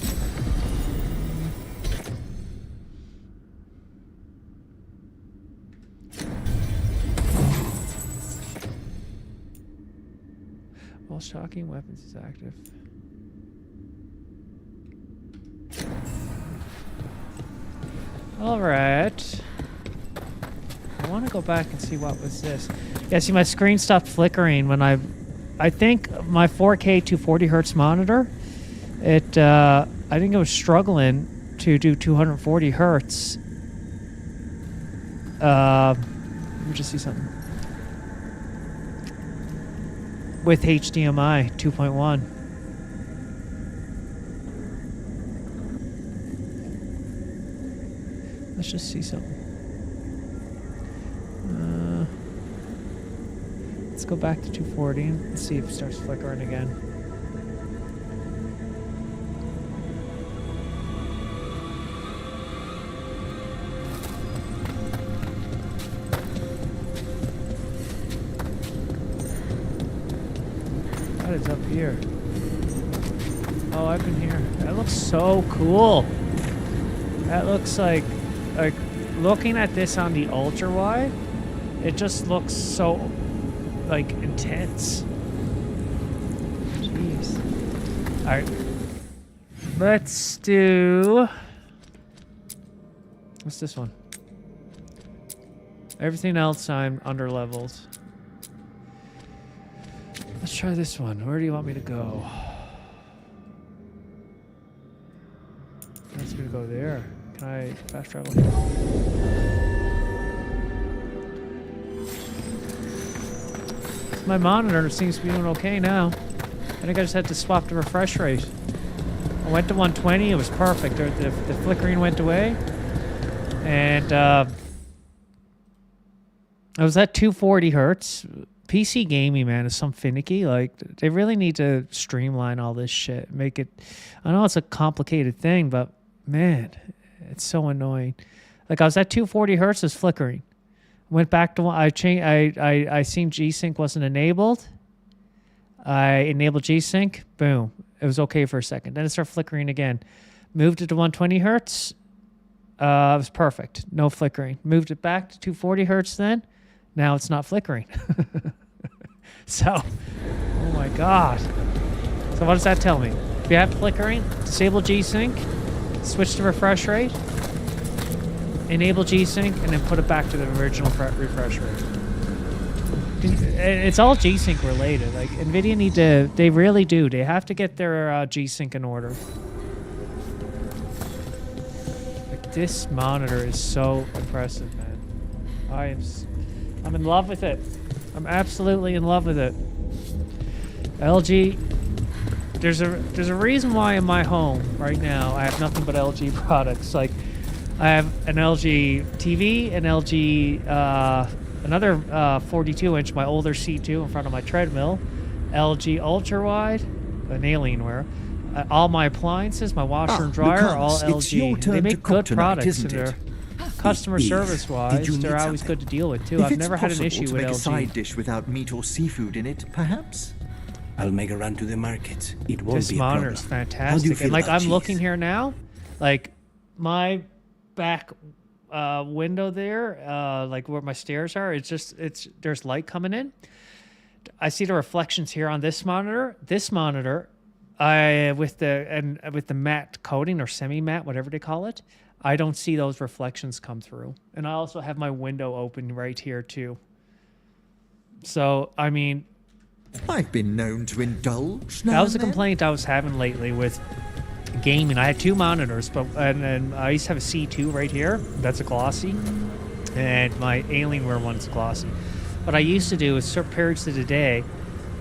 While shocking weapons is active. Alright. I want to go back and see what was this. Yeah, see my screen stopped flickering when I think my 4K 240 hertz monitor, I think it was struggling to do 240 hertz. Let me just see something. With HDMI 2.1. Let's just see something. Let's go back to 240 and see if it starts flickering again. What is up here? Oh, I've been here. That looks so cool. That looks like looking at this on the ultra wide, it just looks so like intense. Jeez. All right, let's do. What's this one? Everything else I'm under leveled. Let's try this one. Where do you want me to go? Wants me to go there. Can I fast travel here? My monitor seems to be doing okay now. I think I just had to swap the refresh rate. I went to 120, it was perfect. The flickering went away. And I was at 240 hertz. PC gaming, man, is some finicky. Like, they really need to streamline all this shit. Make it... I know it's a complicated thing, but, man, it's so annoying. Like, I was at 240 hertz, it's flickering. Went back to... I seen G-Sync wasn't enabled. I enabled G-Sync. Boom. It was okay for a second. Then it started flickering again. Moved it to 120 hertz. It was perfect. No flickering. Moved it back to 240 hertz then. Now it's not flickering. So, oh my god. So what does that tell me? If you have flickering, disable G-Sync, switch to refresh rate, enable G-Sync, and then put it back to the original refresh rate. It's all G-Sync related. Like, NVIDIA need to, they really do. They have to get their G-Sync in order. Like, this monitor is so impressive, man. I'm in love with it. I'm absolutely in love with it. LG, there's a reason why in my home right now I have nothing but LG products. Like, I have an LG TV, an LG, another 42-inch, my older C2 in front of my treadmill, LG Ultrawide, an Alienware. All my appliances, my washer and dryer, are all LG. They make good products, and they're customer service-wise, they're always good to deal with, too. I've never had an issue with LG. A side dish without meat or seafood in it, perhaps? I'll make a run to the market. It won't this be a problem. This monitor is fantastic. And, like, I'm looking here now, like, my back window there, like where my stairs are, there's light coming in. I see the reflections here on this monitor. This monitor, with the matte coating or semi-matte, whatever they call it, I don't see those reflections come through. And I also have my window open right here too. So, I mean... I've been known to indulge now. That was a complaint I was having lately with gaming. I had two monitors, and I used to have a C2 right here. That's a glossy. And my Alienware one's glossy. What I used to do is certain periods of the day,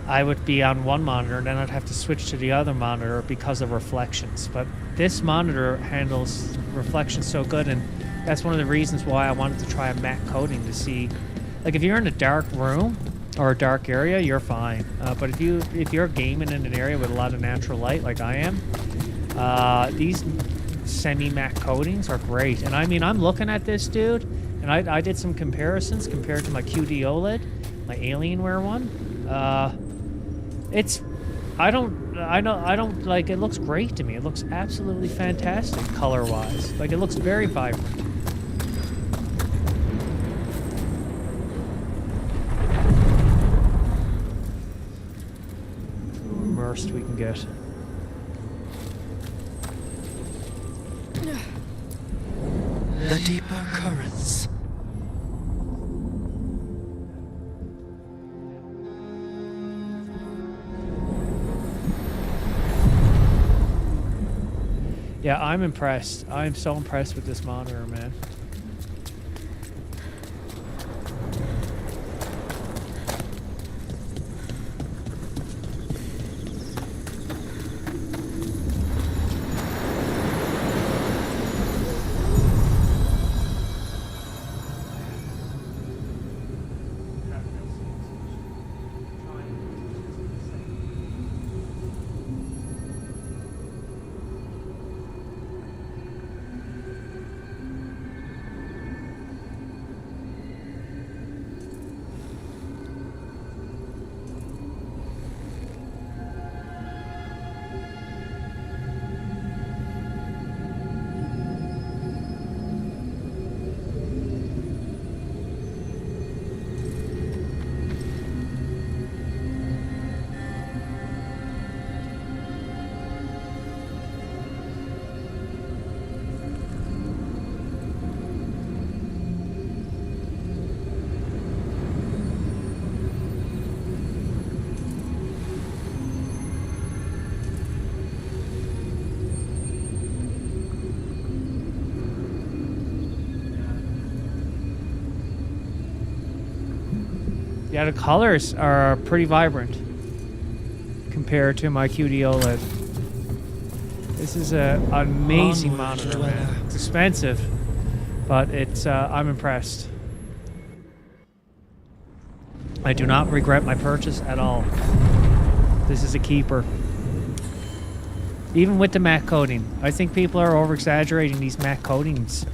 I would be on one monitor, and then I'd have to switch to the other monitor because of reflections. But this monitor handles reflections so good, and that's one of the reasons why I wanted to try a matte coating to see, like, if you're in a dark room or a dark area, you're fine. But if you're gaming in an area with a lot of natural light, like I am, these semi-matte coatings are great. And I mean, I'm looking at this, dude, and I did some comparisons compared to my QD OLED, my Alienware one. I don't like, it looks great to me. It looks absolutely fantastic color-wise. Like, it looks very vibrant. Immersed we can get. The deeper currents. Yeah, I'm impressed. I'm so impressed with this monitor, man. Yeah, the colors are pretty vibrant compared to my QD OLED. This is an amazing monitor, man. It's expensive, but it's I'm impressed. I do not regret my purchase at all. This is a keeper. Even with the matte coating. I think people are over-exaggerating these matte coatings.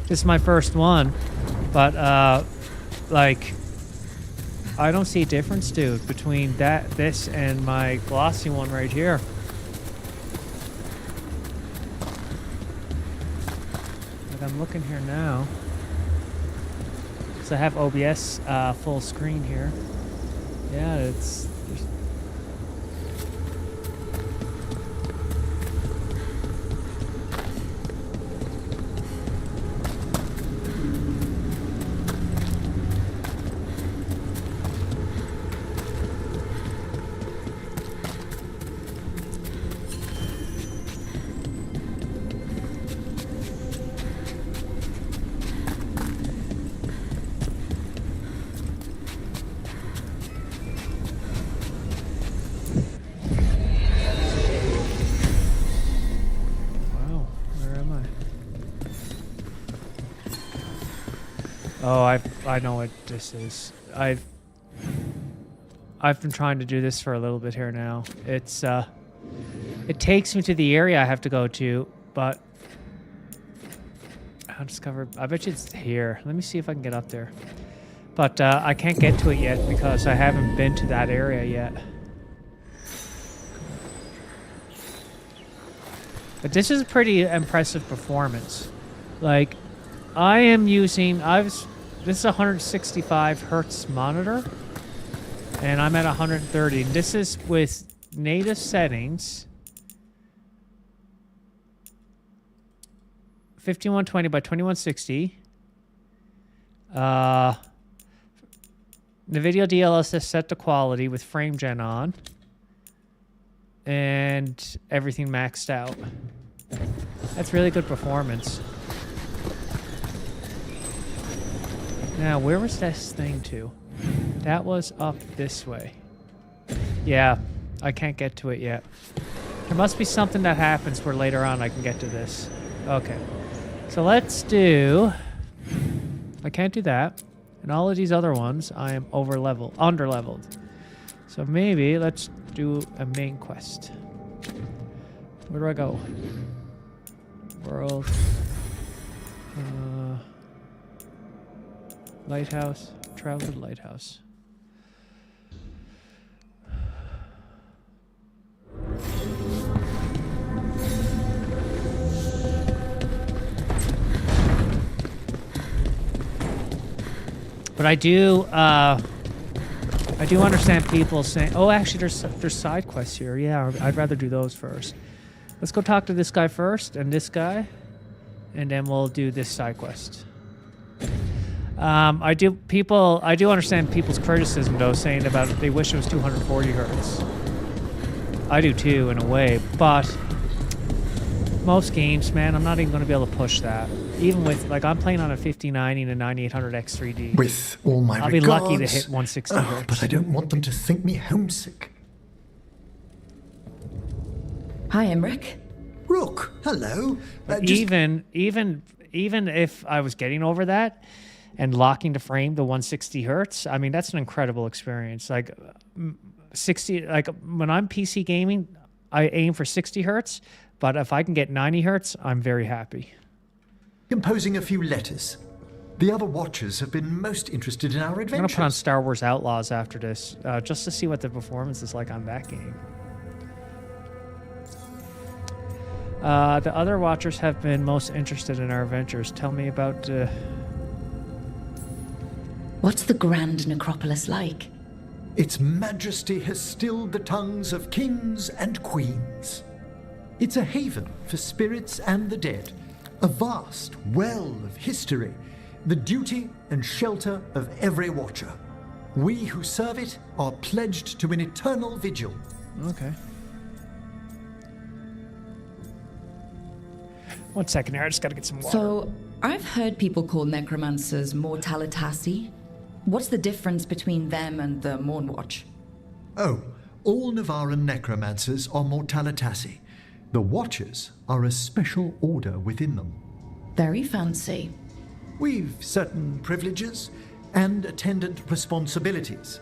This is my first one, but like, I don't see a difference, dude, between this and my glossy one right here. Like, I'm looking here now. So I have OBS full screen here. Yeah, it's... Oh, I know what this is. I've been trying to do this for a little bit here now. It's it takes me to the area I have to go to, but I'll discover. I bet you it's here. Let me see if I can get up there. But I can't get to it yet because I haven't been to that area yet. But this is a pretty impressive performance. Like, I am using, this is a 165 hertz monitor, and I'm at 130. And this is with native settings, 5120 by 2160. NVIDIA DLSS set to quality with frame gen on, and everything maxed out. That's really good performance. Now, where was this thing to? That was up this way. Yeah, I can't get to it yet. There must be something that happens where later on I can get to this. Okay. So let's do... I can't do that. And all of these other ones, I am under-leveled. So maybe let's do a main quest. Where do I go? World. Lighthouse. Travel to the lighthouse. But I do understand people saying, "Oh, actually, there's side quests here." Yeah, I'd rather do those first. Let's go talk to this guy first and this guy, and then we'll do this side quest. I do understand people's criticism though, saying about they wish it was 240 hertz. I do too, in a way, but most games, man, I'm not even going to be able to push that. Even with, like, I'm playing on a 5090 and a 9800X3D. With all my I'll regards, be lucky to hit 160 hertz. But I don't want them to think me homesick. Hi, Emmerich. Rook, hello. Even if I was getting over that and locking the frame to 160 hertz, I mean, that's an incredible experience. Like 60, like when I'm PC gaming, I aim for 60 hertz, but if I can get 90 hertz, I'm very happy. Composing a few letters. The other watchers have been most interested in our adventures. I'm going to put on Star Wars Outlaws after this, just to see what the performance is like on that game. The other watchers have been most interested in our adventures. Tell me about... What's the Grand Necropolis like? Its majesty has stilled the tongues of kings and queens. It's a haven for spirits and the dead, a vast well of history, the duty and shelter of every watcher. We who serve it are pledged to an eternal vigil. Okay. 1 second here, I just gotta get some water. So, I've heard people call necromancers mortalitasi. What's the difference between them and the Mornwatch? Oh, all Navaran necromancers are mortalitasi. The Watchers are a special order within them. Very fancy. We've certain privileges and attendant responsibilities.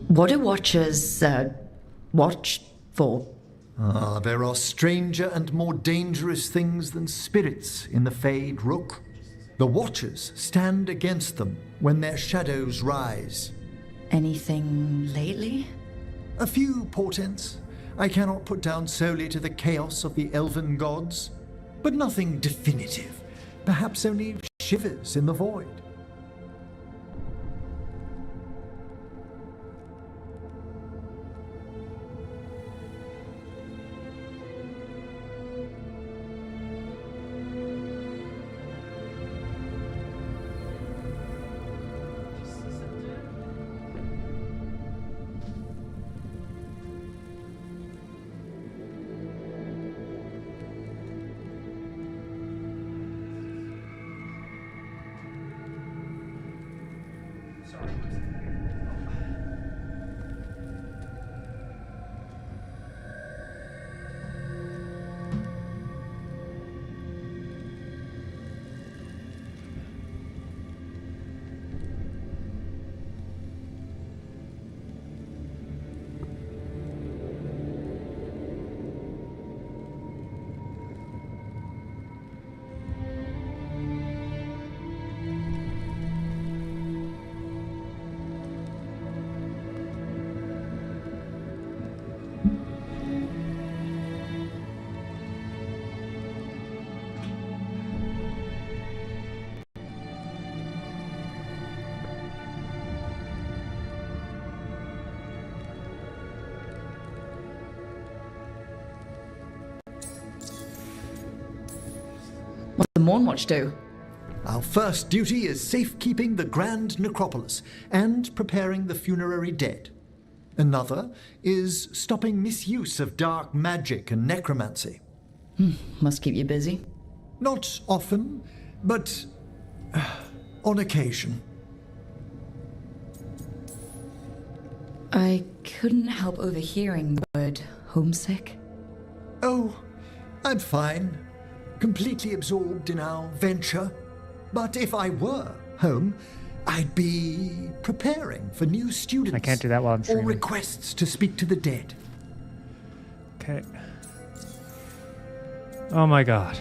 What do Watchers, watch for? There are stranger and more dangerous things than spirits in the Fade, Rook. The Watchers stand against them when their shadows rise. Anything lately? A few portents I cannot put down solely to the chaos of the elven gods, but nothing definitive. Perhaps only shivers in the void. What's the Mornwatch do? Our first duty is safekeeping the Grand Necropolis and preparing the funerary dead. Another is stopping misuse of dark magic and necromancy. Must keep you busy. Not often, but on occasion. I couldn't help overhearing the word homesick. Oh, I'm fine. Completely absorbed in our venture. But if I were home, I'd be preparing for new students. I can't do that while I'm or streaming. requests to speak to the dead. Okay. Oh my god.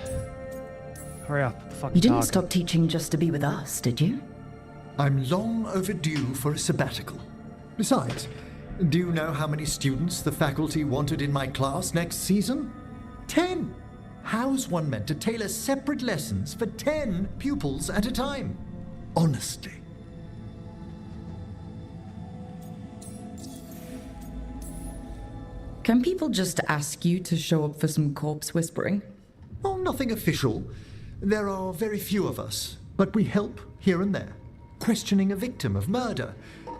Hurry up. Fucking You didn't talk. stop teaching just to be with us, did you? I'm long overdue for a sabbatical. Besides, do you know how many students the faculty wanted in my class next season? 10! How's one meant to tailor separate lessons for 10 pupils at a time? Honestly. Can people just ask you to show up for some corpse whispering? Oh, nothing official. There are very few of us, but we help here and there. Questioning a victim of murder,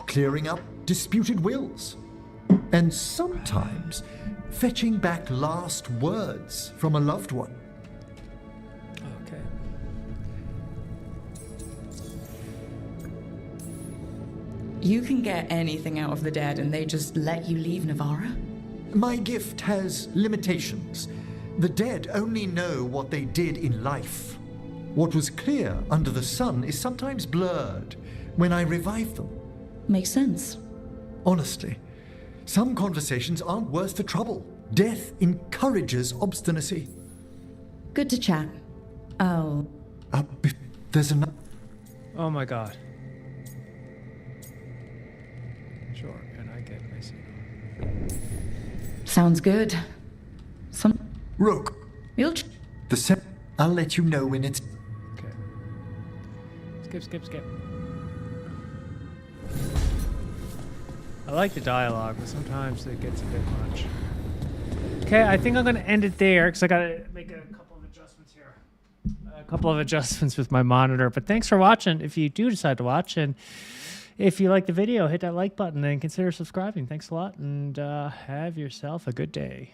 clearing up disputed wills, and sometimes fetching back last words from a loved one. Okay. You can get anything out of the dead and they just let you leave Navarra? My gift has limitations. The dead only know what they did in life. What was clear under the sun is sometimes blurred when I revive them. Makes sense. Honestly, some conversations aren't worth the trouble. Death encourages obstinacy. Good to chat. Oh. There's another. Oh my god. Sure, can I get my signal? Sounds good. Rook. You'll I'll let you know when it's. Okay. Skip. I like the dialogue, but sometimes it gets a bit much. Okay, I think I'm going to end it there because I got to make a couple of adjustments here. A couple of adjustments with my monitor. But thanks for watching if you do decide to watch. And if you like the video, hit that like button and consider subscribing. Thanks a lot, and have yourself a good day.